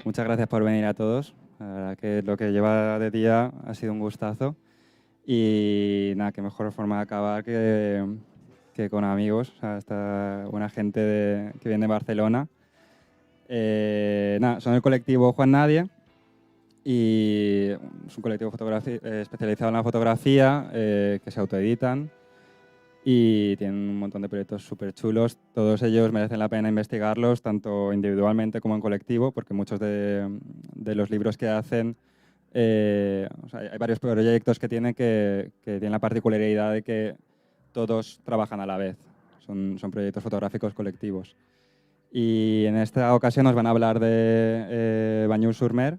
Muchas gracias por venir a todos. La verdad que lo que lleva de día ha sido un gustazo. Y nada, qué mejor forma de acabar que con amigos. O sea, esta buena gente que viene de Barcelona. Nada, son el colectivo Juan Nadie. Y es un colectivo especializado en la fotografía, que se autoeditan y tienen un montón de proyectos súper chulos. Todos ellos merecen la pena investigarlos, tanto individualmente como en colectivo, porque muchos de los libros que hacen, o sea, hay varios proyectos que tienen la particularidad de que todos trabajan a la vez. Son proyectos fotográficos colectivos. Y en esta ocasión nos van a hablar de Bagnols-sur-Mer,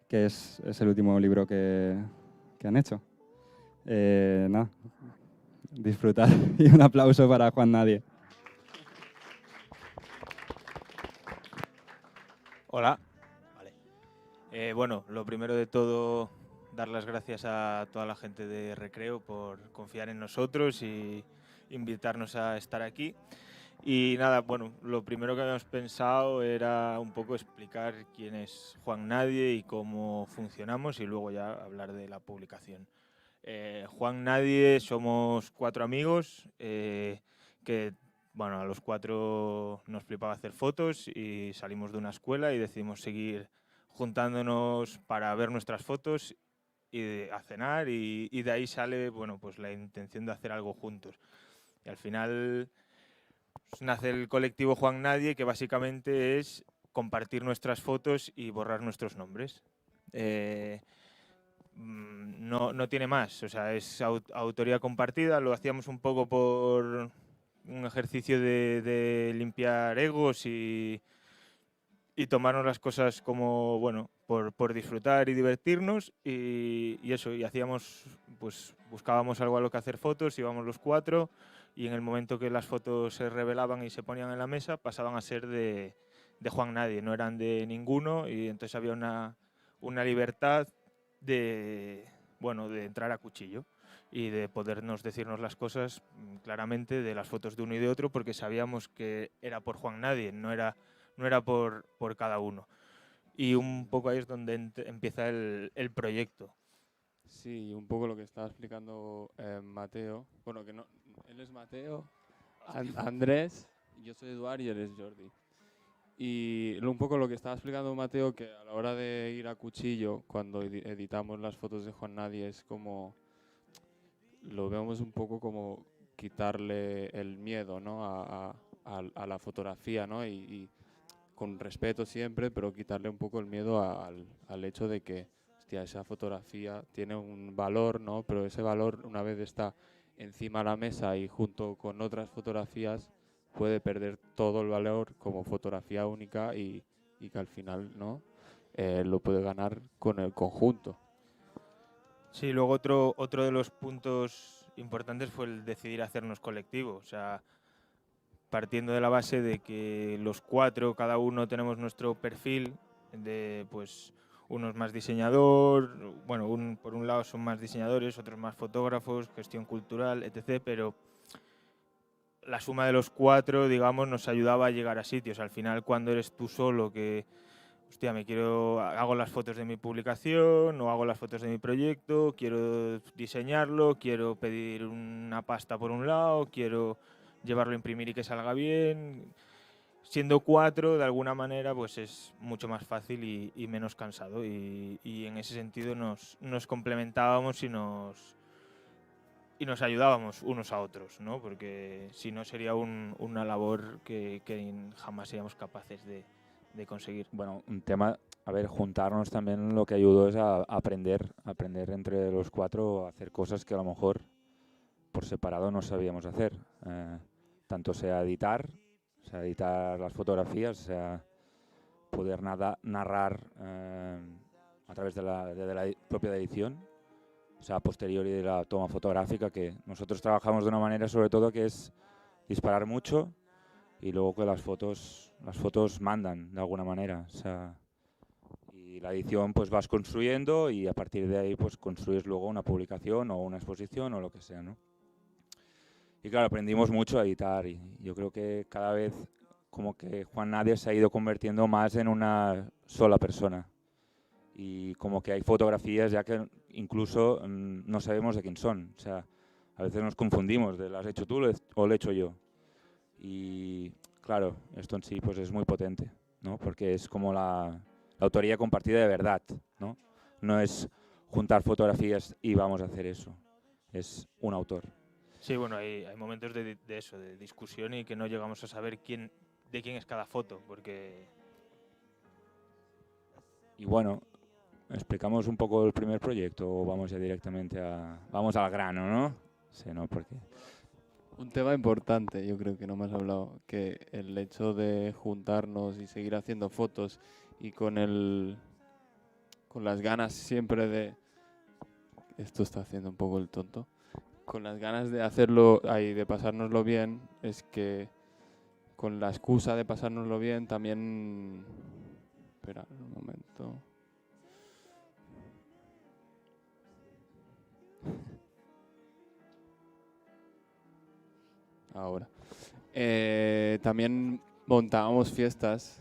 que es el último libro que han hecho. Nada, disfrutar y un aplauso para Juan Nadie. Hola. Vale. Bueno, lo primero de todo, dar las gracias a toda la gente de Recreo por confiar en nosotros y invitarnos a estar aquí. Y nada, bueno, lo primero que habíamos pensado era un poco explicar quién es Juan Nadie y cómo funcionamos y luego ya hablar de la publicación. Juan Nadie, somos 4 amigos que, bueno, a los 4 nos flipaba hacer fotos y salimos de una escuela y decidimos seguir juntándonos para ver nuestras fotos y a cenar y de ahí sale, bueno, pues la intención de hacer algo juntos. Y al final pues, nace el colectivo Juan Nadie, que básicamente es compartir nuestras fotos y borrar nuestros nombres. No tiene más, o sea, es autoría compartida, lo hacíamos un poco por un ejercicio de limpiar egos y tomarnos las cosas como, bueno, por disfrutar y divertirnos y eso, y hacíamos, pues buscábamos algo a lo que hacer fotos, íbamos los 4 y en el momento que las fotos se revelaban y se ponían en la mesa pasaban a ser de Juan Nadie, no eran de ninguno y entonces había una libertad de, bueno, de entrar a cuchillo y de podernos decirnos las cosas claramente de las fotos de uno y de otro porque sabíamos que era por Juan Nadie, no era por cada uno. Y un poco ahí es donde empieza el proyecto. Sí, un poco lo que estaba explicando Mateo. Bueno, que no, él es Mateo, Andrés, yo soy Eduard y él es Jordi. Y un poco lo que estaba explicando Mateo, que a la hora de ir a cuchillo, cuando editamos las fotos de Juan Nadie, es como, lo vemos un poco como quitarle el miedo, ¿no? a la fotografía, ¿no? Y con respeto siempre, pero quitarle un poco el miedo al hecho de que, hostia, esa fotografía tiene un valor, ¿no? Pero ese valor, una vez está encima de la mesa y junto con otras fotografías, puede perder todo el valor como fotografía única y que al final, ¿no? Lo puede ganar con el conjunto. Sí, luego otro de los puntos importantes fue el decidir hacernos colectivo. O sea, partiendo de la base de que los 4, cada uno tenemos nuestro perfil de, pues, unos más diseñador, bueno, por un lado son más diseñadores, otros más fotógrafos, gestión cultural, etc. Pero la suma de los 4, digamos, nos ayudaba a llegar a sitios. Al final, cuando eres tú solo que, hostia, hago las fotos de mi publicación o hago las fotos de mi proyecto, quiero diseñarlo, quiero pedir una pasta por un lado, quiero llevarlo a imprimir y que salga bien. Siendo 4, de alguna manera, pues es mucho más fácil y menos cansado. Y en ese sentido nos complementábamos y nos ayudábamos unos a otros, ¿no? Porque si no sería una labor que jamás seríamos capaces de conseguir. Bueno, un tema, a ver, juntarnos también lo que ayudó es a aprender entre los 4 a hacer cosas que a lo mejor por separado no sabíamos hacer. Tanto sea editar las fotografías, sea poder narrar a través de la propia edición, o sea, a posteriori de la toma fotográfica, que nosotros trabajamos de una manera sobre todo que es disparar mucho y luego que las fotos mandan de alguna manera, o sea, y la edición pues vas construyendo y a partir de ahí pues construyes luego una publicación o una exposición o lo que sea, ¿no? Y claro, aprendimos mucho a editar y yo creo que cada vez como que Juan Nadie se ha ido convirtiendo más en una sola persona. Y como que hay fotografías ya que incluso no sabemos de quién son. O sea, a veces nos confundimos de ¿lo has hecho tú o lo he hecho yo? Y claro, esto en sí pues es muy potente, ¿no? Porque es como la autoría compartida de verdad, ¿no? No es juntar fotografías y vamos a hacer eso. Es un autor. Sí, bueno, hay momentos de eso, de discusión y que no llegamos a saber de quién es cada foto, porque... Y bueno, explicamos un poco el primer proyecto o vamos ya directamente vamos al grano, ¿no? Sí, ¿no? Porque... Un tema importante, yo creo que no me has hablado, que el hecho de juntarnos y seguir haciendo fotos y con las ganas siempre de... Esto está haciendo un poco el tonto. Con las ganas de hacerlo, de pasárnoslo bien, es que con la excusa de pasárnoslo bien también... Espera un momento. Ahora. También montábamos fiestas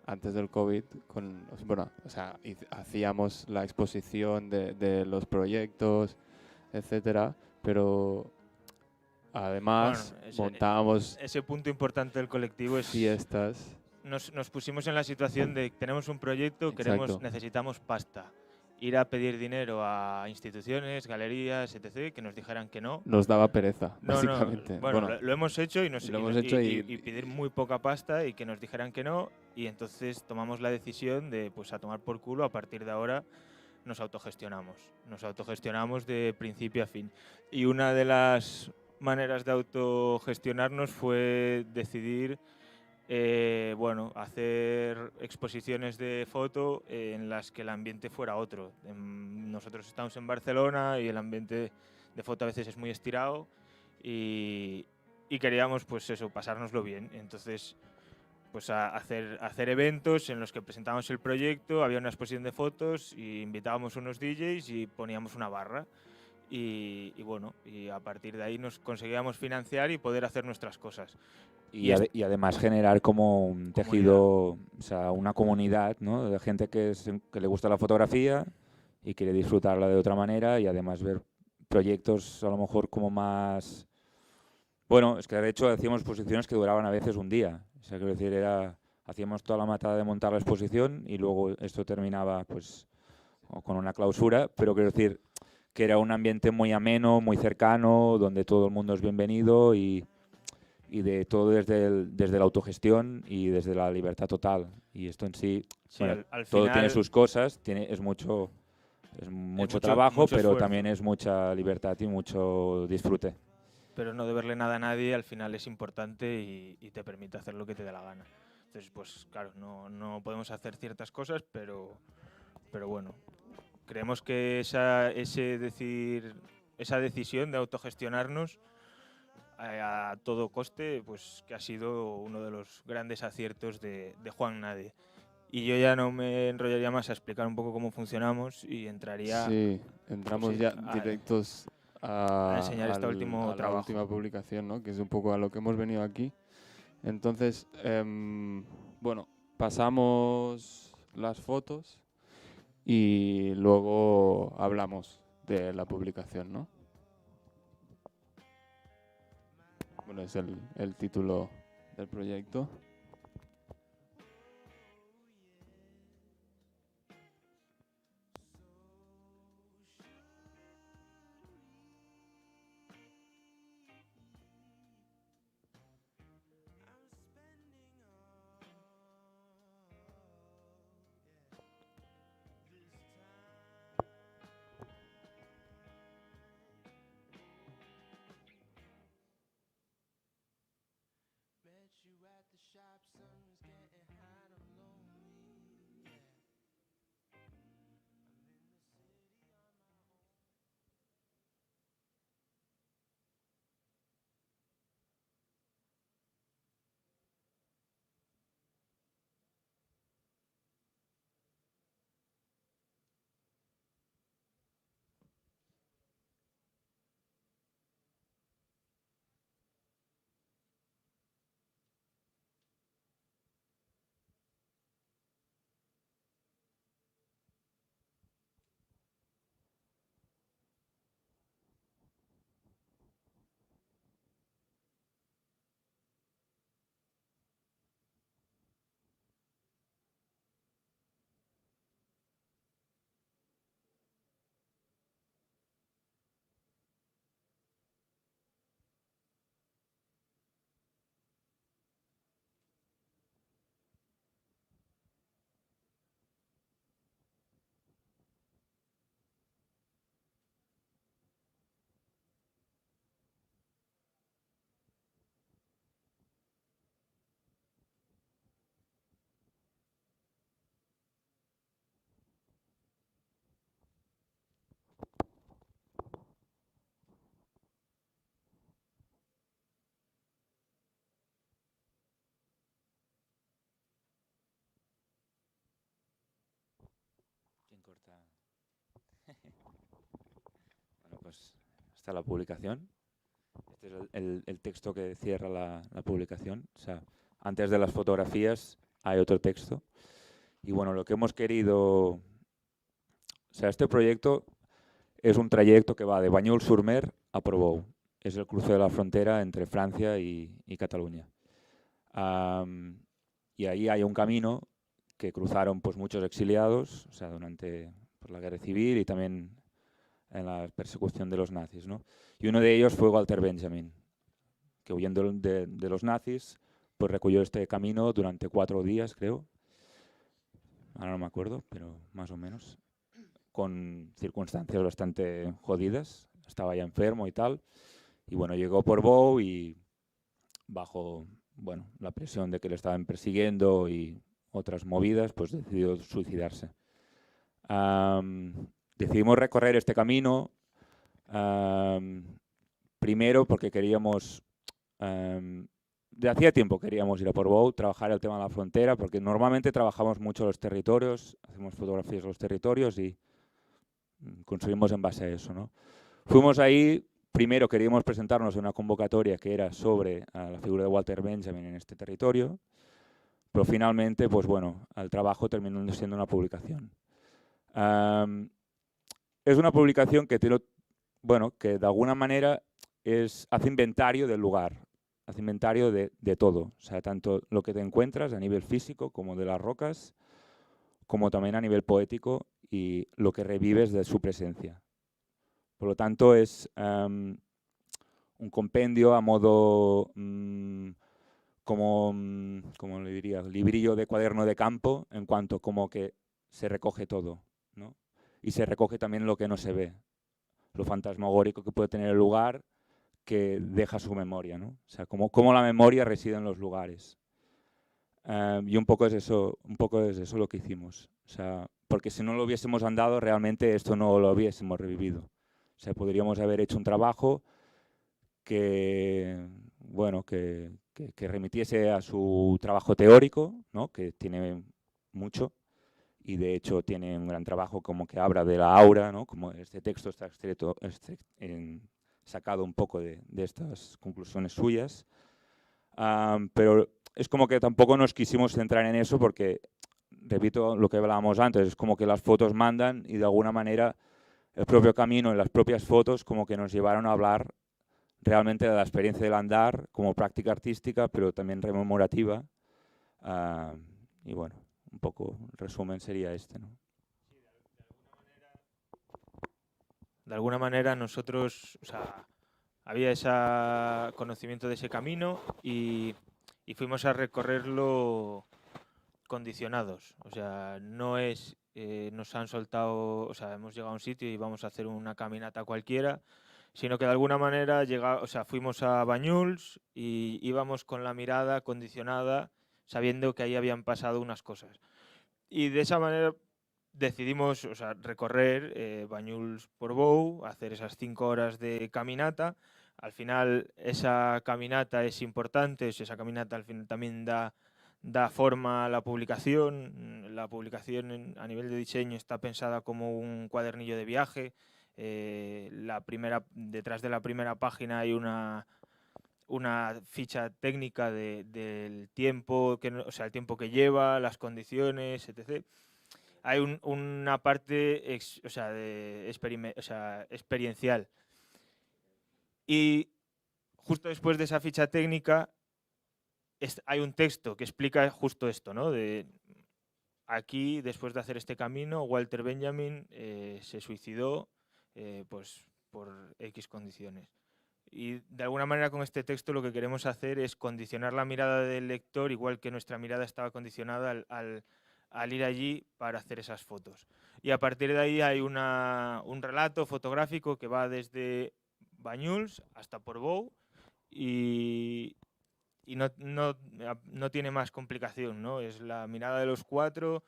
antes del COVID. Hacíamos la exposición de los proyectos, etcétera, pero además Bueno, montábamos ese punto importante del colectivo es... fiestas. Nos pusimos en la situación de tenemos un proyecto, Exacto. necesitamos pasta. Ir a pedir dinero a instituciones, galerías, etc., que nos dijeran que no. Nos daba pereza, No, básicamente. bueno, lo hemos hecho y pedir muy poca pasta y que nos dijeran que no. Y entonces tomamos la decisión de, pues, a tomar por culo, a partir de ahora nos autogestionamos. Nos autogestionamos de principio a fin. Y una de las maneras de autogestionarnos fue decidir hacer exposiciones de foto en las que el ambiente fuera otro. Nosotros estamos en Barcelona y el ambiente de foto a veces es muy estirado y queríamos, pues eso, pasárnoslo bien. Entonces, pues hacer eventos en los que presentábamos el proyecto, había una exposición de fotos y invitábamos unos DJs y poníamos una barra. Y a partir de ahí nos conseguíamos financiar y poder hacer nuestras cosas. Y además generar como un tejido, o sea, una comunidad, ¿no? De gente que le gusta la fotografía y quiere disfrutarla de otra manera y además ver proyectos a lo mejor como más... Bueno, es que de hecho hacíamos exposiciones que duraban a veces un día. O sea, quiero decir, hacíamos toda la matada de montar la exposición y luego esto terminaba pues con una clausura, pero quiero decir que era un ambiente muy ameno, muy cercano, donde todo el mundo es bienvenido y de todo desde la autogestión y desde la libertad total. Y esto en sí, bueno, al todo final tiene sus cosas, es mucho trabajo, mucho pero esfuerzo. también es mucha libertad y mucho disfrute. Pero no deberle nada a nadie al final es importante y te permite hacer lo que te dé la gana. Entonces, pues claro, no podemos hacer ciertas cosas, pero bueno, creemos que esa decisión de autogestionarnos a todo coste, pues que ha sido uno de los grandes aciertos de Juan Nadie. Y yo ya no me enrollaría más a explicar un poco cómo funcionamos y entraría... Sí, entramos pues, ya directos a enseñar este último la trabajo. última publicación, ¿no? Que es un poco a lo que hemos venido aquí. Entonces, pasamos las fotos y luego hablamos de la publicación, ¿no? Bueno, es el título del proyecto. corta. Bueno, pues está la publicación. Este es el texto que cierra la publicación. O sea, antes de las fotografías hay otro texto. Y bueno, lo que hemos querido... O sea, este proyecto es un trayecto que va de Banyuls-sur-Mer a Portbou. Es el cruce de la frontera entre Francia y Cataluña. Y ahí hay un camino que cruzaron pues, muchos exiliados, o sea, durante pues, la guerra civil y también en la persecución de los nazis, ¿no? Y uno de ellos fue Walter Benjamin, que huyendo de los nazis, pues recorrió este camino durante 4 días, creo. Ahora no me acuerdo, pero más o menos. Con circunstancias bastante jodidas. Estaba ya enfermo y tal. Y bueno, llegó por Portbou y bajo, bueno, la presión de que le estaban persiguiendo y otras movidas, pues decidió suicidarse. Decidimos recorrer este camino primero porque queríamos, de hacía tiempo queríamos ir a Portbou, trabajar el tema de la frontera, porque normalmente trabajamos mucho los territorios, hacemos fotografías de los territorios y construimos en base a eso, ¿no? Fuimos ahí, primero queríamos presentarnos en una convocatoria que era sobre la figura de Walter Benjamin en este territorio, pero finalmente, pues bueno, el trabajo terminó siendo una publicación. Es una publicación que que de alguna manera hace inventario del lugar, hace inventario de todo, o sea, tanto lo que te encuentras a nivel físico como de las rocas, como también a nivel poético y lo que revives de su presencia. Por lo tanto, es un compendio a modo, como le diría, librillo de cuaderno de campo, en cuanto como que se recoge todo, ¿no? Y se recoge también lo que no se ve, lo fantasmagórico que puede tener el lugar que deja su memoria, ¿no? O sea, cómo la memoria reside en los lugares. Y un poco es eso lo que hicimos. O sea, porque si no lo hubiésemos andado, realmente esto no lo hubiésemos revivido. O sea, podríamos haber hecho un trabajo que, bueno, que remitiese a su trabajo teórico, ¿no? Que tiene mucho, y de hecho tiene un gran trabajo como que habla de la aura, ¿no? Como este texto está sacado un poco de estas conclusiones suyas. Pero es como que tampoco nos quisimos centrar en eso porque, repito lo que hablábamos antes, es como que las fotos mandan y de alguna manera el propio camino y las propias fotos como que nos llevaron a hablar realmente de la experiencia del andar como práctica artística, pero también rememorativa. Y bueno, un poco el resumen sería este, ¿no? De alguna manera nosotros, o sea, había ese conocimiento de ese camino y fuimos a recorrerlo condicionados. O sea, no es, nos han soltado, o sea, hemos llegado a un sitio y vamos a hacer una caminata cualquiera, sino que de alguna manera fuimos a Banyuls y íbamos con la mirada condicionada, sabiendo que ahí habían pasado unas cosas. Y de esa manera decidimos, o sea, recorrer Banyuls-Portbou, hacer esas 5 horas de caminata. Al final esa caminata es importante, esa caminata al final también da forma a la publicación. La publicación a nivel de diseño está pensada como un cuadernillo de viaje. Detrás de la primera página hay una ficha técnica del tiempo, o sea, el tiempo que lleva, las condiciones, etc. Hay una parte experiencial. Y justo después de esa ficha técnica hay un texto que explica justo esto, ¿no? Aquí, después de hacer este camino, Walter Benjamin se suicidó pues, por X condiciones. Y de alguna manera con este texto lo que queremos hacer es condicionar la mirada del lector, igual que nuestra mirada estaba condicionada al ir allí para hacer esas fotos. Y a partir de ahí hay un relato fotográfico que va desde Banyuls hasta Portbou y no tiene más complicación, ¿no? Es la mirada de los 4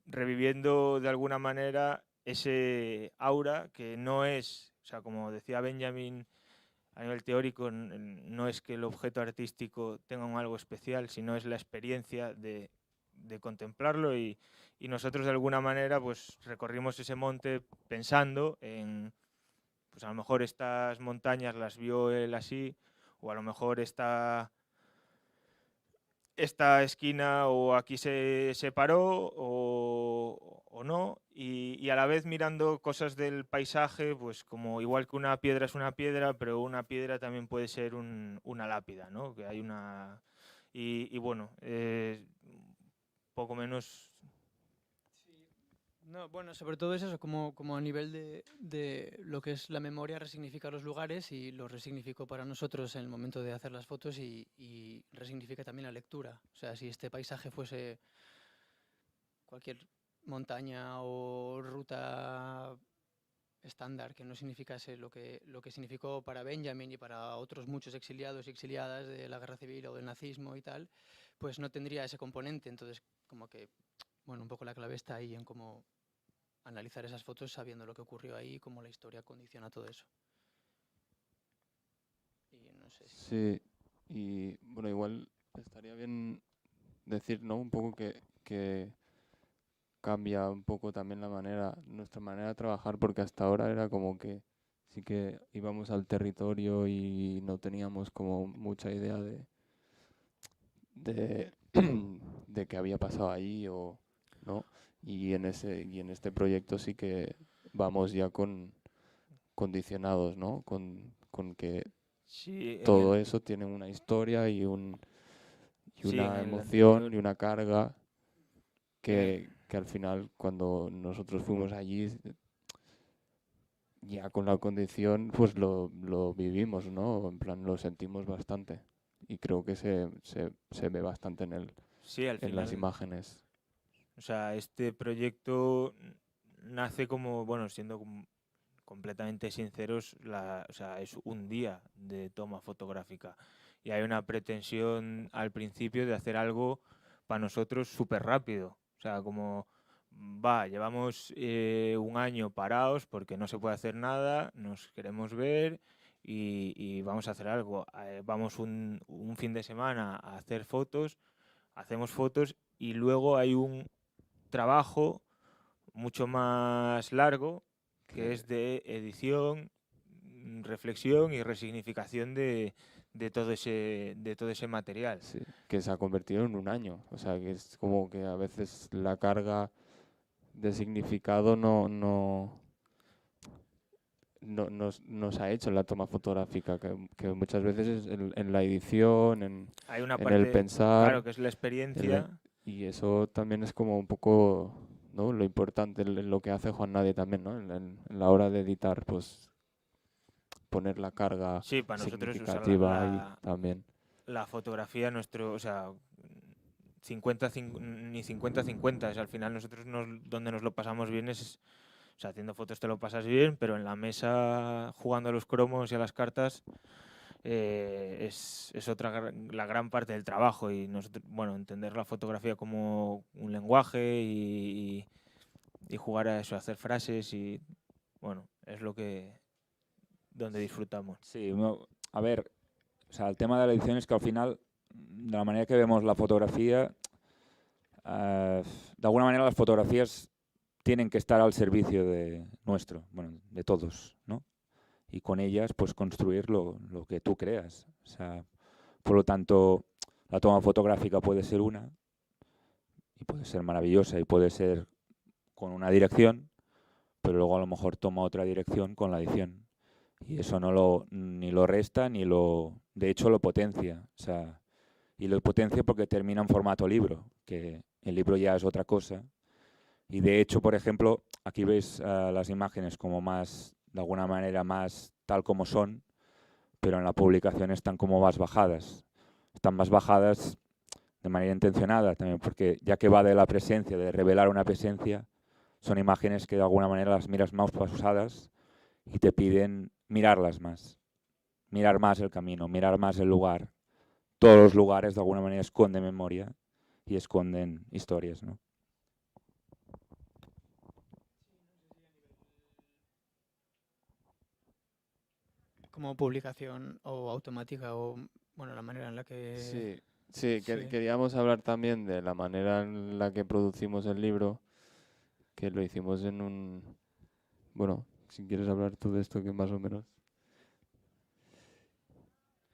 reviviendo de alguna manera ese aura que no es, o sea, como decía Benjamin, a nivel teórico, no es que el objeto artístico tenga algo especial, sino es la experiencia de de contemplarlo y nosotros de alguna manera pues recorrimos ese monte pensando en, pues a lo mejor estas montañas las vio él así, o a lo mejor esta esquina o aquí se paró o no, y a la vez mirando cosas del paisaje, pues como igual que una piedra es una piedra, pero una piedra también puede ser una lápida, ¿no? Que hay una... Y bueno, poco menos... No, bueno, sobre todo es eso, como a nivel de lo que es la memoria, resignifica los lugares y lo resignificó para nosotros en el momento de hacer las fotos y resignifica también la lectura. O sea, si este paisaje fuese cualquier montaña o ruta estándar que no significase lo que significó para Benjamin y para otros muchos exiliados y exiliadas de la guerra civil o del nazismo y tal, pues no tendría ese componente. Entonces, como que, bueno, un poco la clave está ahí en cómo analizar esas fotos sabiendo lo que ocurrió ahí y cómo la historia condiciona todo eso. Y no sé si... Sí, y bueno, igual estaría bien decir, ¿no? Un poco que cambia un poco también nuestra manera de trabajar, porque hasta ahora era como que sí que íbamos al territorio y no teníamos como mucha idea de, de qué había pasado allí o no. Y en este proyecto sí que vamos ya condicionados, ¿no? Con que Sí, todo eso tiene una historia y sí, en una el emoción anterior... y una carga en- que al final cuando nosotros fuimos allí ya con la condición pues lo vivimos, ¿no? En plan lo sentimos bastante y creo que se ve bastante sí, al en las final... imágenes. O sea, este proyecto nace como, bueno, siendo completamente sinceros, o sea, es un día de toma fotográfica y hay una pretensión al principio de hacer algo para nosotros súper rápido. O sea, como, llevamos un año parados porque no se puede hacer nada, nos queremos ver y vamos a hacer algo. Vamos un fin de semana a hacer fotos, hacemos fotos y luego hay un trabajo mucho más largo que Que, es de edición, reflexión y resignificación de todo ese material. sí, que se ha convertido en un año. O sea, que es como que a veces la carga de significado no nos ha hecho en la toma fotográfica, que muchas veces es en la edición, Hay una en el parte, claro, pensar, que es la en la- experiencia. y eso también es como un poco, ¿no? Lo importante, lo que hace Juan Nadie también, ¿no? En la hora de editar, pues poner la carga Sí, para nosotros usar significativa ahí también. la fotografía, nuestro, o sea, 50, ni 50-50, al final nosotros donde nos lo pasamos bien es, o sea, haciendo fotos te lo pasas bien, pero en la mesa jugando a los cromos y a las cartas es la gran parte del trabajo y nosotros, bueno, entender la fotografía como un lenguaje y jugar a eso, hacer frases y, bueno, es donde disfrutamos. Sí, a ver, o sea, el tema de la edición es que al final, de la manera que vemos la fotografía, de alguna manera las fotografías tienen que estar al servicio de nuestro, bueno, de todos, ¿no? Y con ellas, pues construir lo que tú creas. O sea, por lo tanto, la toma fotográfica puede ser una, y puede ser maravillosa, y puede ser con una dirección, pero luego a lo mejor toma otra dirección con la edición. Y eso ni lo resta, de hecho lo potencia. O sea, y lo potencia porque termina en formato libro, que el libro ya es otra cosa. Y de hecho, por ejemplo, aquí veis las imágenes como más, de alguna manera, más tal como son, pero en la publicación están como más bajadas. Están más bajadas de manera intencionada también, porque ya que va de la presencia, de revelar una presencia, son imágenes que de alguna manera las miras más pausadas y te piden mirarlas más, mirar más el camino, mirar más el lugar. Todos los lugares de alguna manera esconden memoria y esconden historias, ¿no? Como publicación o automática o, bueno, la manera en la que... Sí, Sí, Sí. queríamos hablar también de la manera en la que producimos el libro, que lo hicimos en un... Bueno, si quieres hablar tú de esto, que más o menos...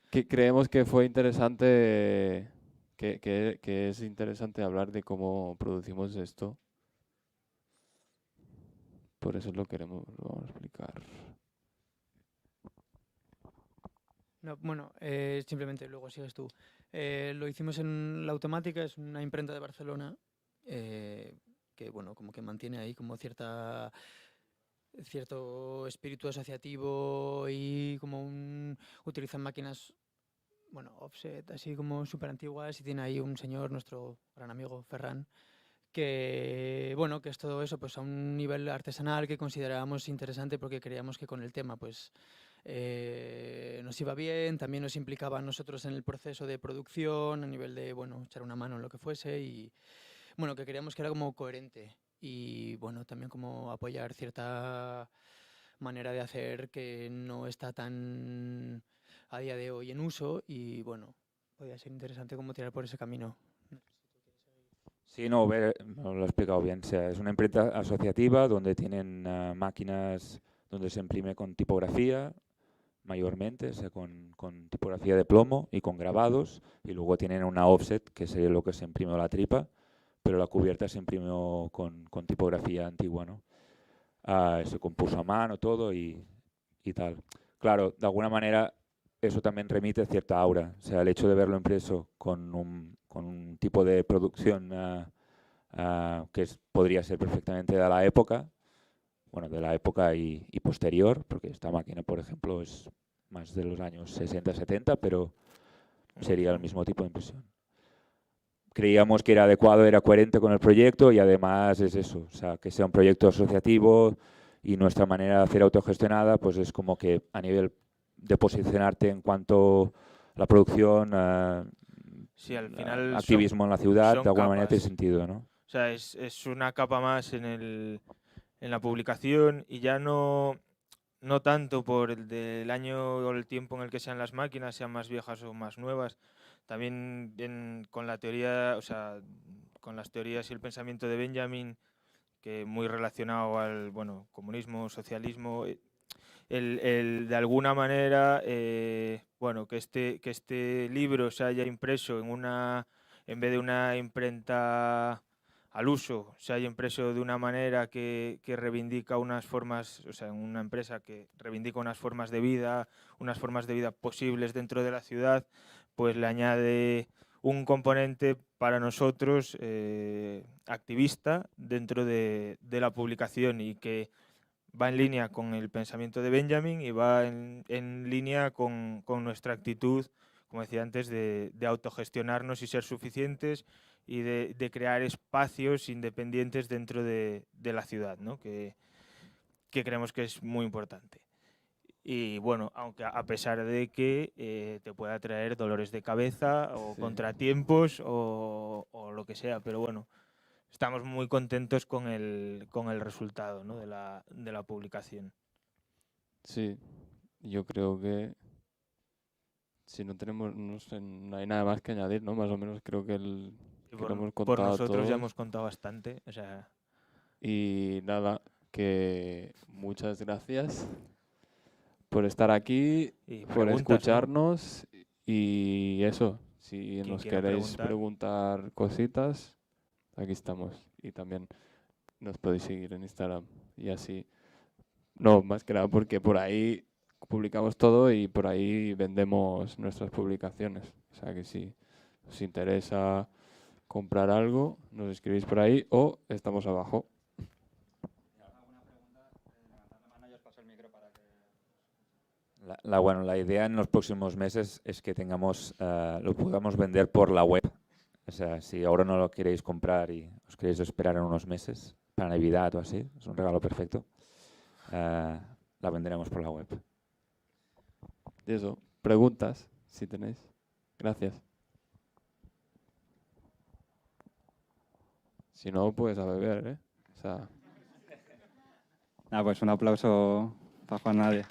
Que creemos que fue interesante, que es interesante hablar de cómo producimos esto. Por eso lo vamos a explicar. No, bueno, simplemente luego sigues tú. Lo hicimos en La Automática, es una imprenta de Barcelona que, bueno, como que mantiene ahí como cierto espíritu asociativo y utilizan máquinas, bueno, offset, así como súper antiguas y tiene ahí un señor, nuestro gran amigo Ferran, que, bueno, que es todo eso pues a un nivel artesanal que considerábamos interesante porque creíamos que con el tema pues nos iba bien, también nos implicaba a nosotros en el proceso de producción, a nivel de, bueno, echar una mano en lo que fuese y, bueno, que creíamos que era como coherente y, bueno, también como apoyar cierta manera de hacer que no está tan a día de hoy en uso y, bueno, podría ser interesante como tirar por ese camino. Sí, no, no lo he explicado bien. O sea, es una imprenta asociativa donde tienen máquinas donde se imprime con tipografía, mayormente, o sea, con tipografía de plomo y con grabados. Y luego tienen una offset, que sería lo que se imprimió la tripa, pero la cubierta se imprimió con tipografía antigua, ¿no? Se compuso a mano todo y tal. Claro, de alguna manera eso también remite cierta aura. O sea, el hecho de verlo impreso con un tipo de producción podría ser perfectamente de la época, bueno, de la época y posterior, porque esta máquina, por ejemplo, es más de los años 60-70, pero sería el mismo tipo de impresión. Creíamos que era adecuado, era coherente con el proyecto y además es eso, o sea, que sea un proyecto asociativo y nuestra manera de hacer autogestionada, pues es como que a nivel de posicionarte en cuanto a la producción, Sí, al final activismo en la ciudad, de son alguna manera tiene capas. sentido, ¿no? O sea, es una capa más en la publicación y ya no tanto por el del año o el tiempo en el que sean las máquinas, sean más viejas o más nuevas. También con la teoría, o sea, con las teorías y el pensamiento de Benjamin, que muy relacionado al, bueno, comunismo, socialismo, de alguna manera, bueno, que este libro se haya impreso en vez de una imprenta al uso, se haya impreso de una manera que reivindica unas formas, o sea, en una empresa que reivindica unas formas de vida posibles dentro de la ciudad, pues le añade un componente para nosotros activista dentro de la publicación y que va en línea con el pensamiento de Benjamin y va en línea con nuestra actitud, como decía antes, de autogestionarnos y ser suficientes y de crear espacios independientes dentro de la ciudad, ¿no? Que creemos que es muy importante. Y bueno, aunque a pesar de que te pueda traer dolores de cabeza o Sí. contratiempos o lo que sea, pero bueno, estamos muy contentos con el resultado, ¿no? de la publicación. Sí, yo creo que si no tenemos, no sé, no hay nada más que añadir, ¿no? Más o menos creo que, Y que lo hemos por contado nosotros ya todos. hemos contado bastante. O sea, Y nada, que muchas gracias por estar aquí, y por preguntas, ¿no? escucharnos y eso, si Quien nos quiera queréis preguntar. preguntar cositas, aquí estamos. Y también nos podéis seguir en Instagram y así. No, más que nada porque por ahí publicamos todo y por ahí vendemos nuestras publicaciones. O sea que si os interesa comprar algo, nos escribís por ahí o estamos abajo. Bueno, la idea en los próximos meses es que lo podamos vender por la web. O sea, si ahora no lo queréis comprar y os queréis esperar en unos meses, para Navidad o así, es un regalo perfecto, la venderemos por la web. Y eso, preguntas si tenéis. Gracias. Si no, pues a beber, ¿eh? O sea... Nada, pues un aplauso para Juan Nadie.